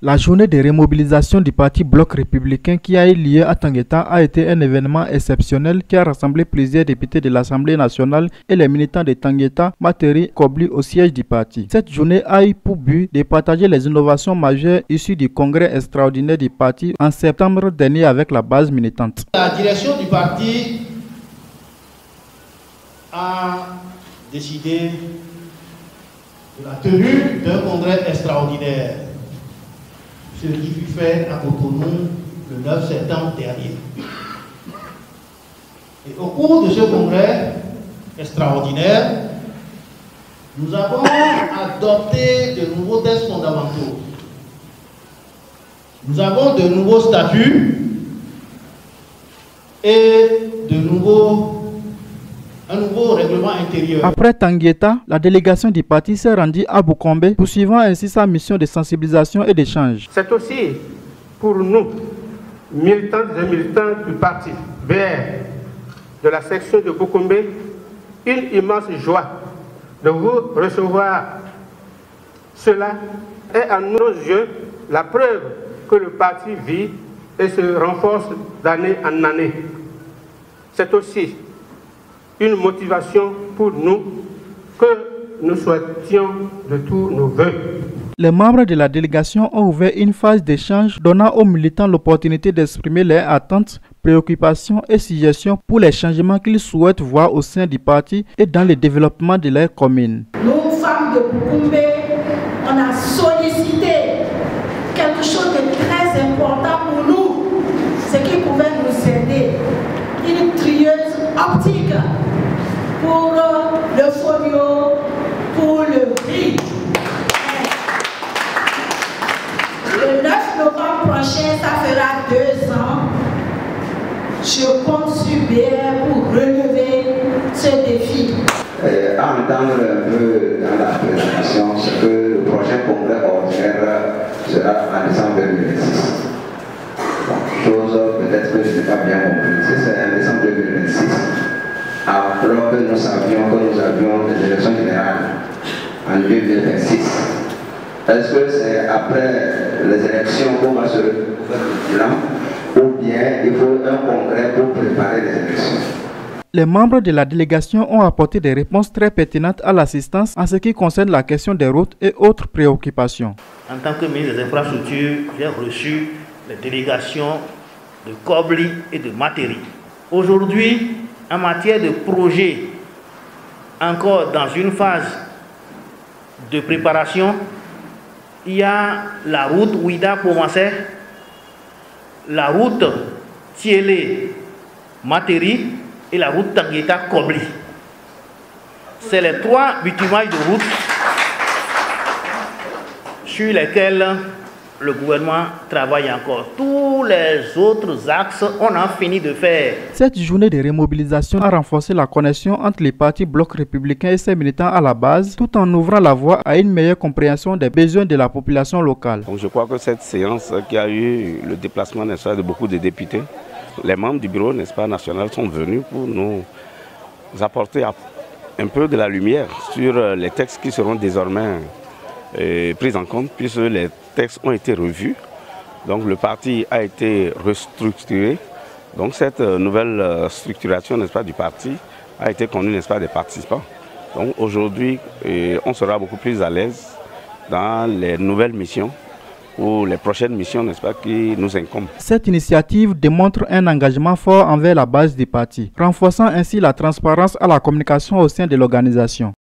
La journée de remobilisation du parti Bloc républicain qui a eu lieu à Tangueta a été un événement exceptionnel qui a rassemblé plusieurs députés de l'Assemblée nationale et les militants de Tangueta, Materi, Kobli au siège du parti. Cette journée a eu pour but de partager les innovations majeures issues du congrès extraordinaire du parti en septembre dernier avec la base militante. La direction du parti a décidé de la tenue d'un congrès extraordinaire, ce qui fut fait à Cotonou le 9 septembre dernier. Et au cours de ce congrès extraordinaire, nous avons adopté de nouveaux textes fondamentaux. Nous avons de nouveaux statuts et un nouveau règlement intérieur. Après Tangueta, la délégation du parti s'est rendue à Boukombe, poursuivant ainsi sa mission de sensibilisation et d'échange. C'est aussi pour nous, militantes et militants du parti BR de la section de Boukombe, une immense joie de vous recevoir. Cela est à nos yeux la preuve que le parti vit et se renforce d'année en année. C'est aussi une motivation pour nous que nous souhaitions de tous nos vœux. Les membres de la délégation ont ouvert une phase d'échange donnant aux militants l'opportunité d'exprimer leurs attentes, préoccupations et suggestions pour les changements qu'ils souhaitent voir au sein du parti et dans le développement de leur commune. Nous, femmes de Boukombe, on a sollicité quelque chose de très important pour nous, ce qui pouvait nous aider, une trieuse optique pour le folio, pour le riz. Le 9 novembre prochain, ça fera 2 ans. Je compte sur BR pour relever ce défi. À entendre un peu dans la présentation, c'est que le prochain congrès ordinaire sera en décembre 2026. Chose peut-être que je n'ai pas bien compris. Si c'est en décembre 2026, alors que nous savions que nous avions des élections générales en 2026, est-ce que c'est après les élections qu'on va se retrouver ou bien il faut un congrès pour préparer les élections? Les membres de la délégation ont apporté des réponses très pertinentes à l'assistance en ce qui concerne la question des routes et autres préoccupations. En tant que ministre des Infrastructures, j'ai reçu les délégations de Kobli et de Materi. Aujourd'hui, en matière de projet, encore dans une phase de préparation, il y a la route Ouida-Pomassé, la route Tiélé-Materi et la route Tangueta-Kobli. C'est les 3 bitumages de route sur lesquels le gouvernement travaille encore. Tous les autres axes, on a fini de faire. Cette journée de remobilisation a renforcé la connexion entre les partis Bloc républicain et ses militants à la base, tout en ouvrant la voie à une meilleure compréhension des besoins de la population locale. Donc je crois que cette séance qui a eu le déplacement de beaucoup de députés, les membres du bureau national sont venus pour nous apporter un peu de la lumière sur les textes qui seront désormais pris en compte, puisque les textes ont été revus. Donc le parti a été restructuré. Donc cette nouvelle structuration, n'est-ce pas, du parti a été connue, n'est-ce pas, des participants. Donc aujourd'hui, on sera beaucoup plus à l'aise dans les nouvelles missions ou les prochaines missions, n'est-ce pas, qui nous incombent. Cette initiative démontre un engagement fort envers la base du parti, renforçant ainsi la transparence à la communication au sein de l'organisation.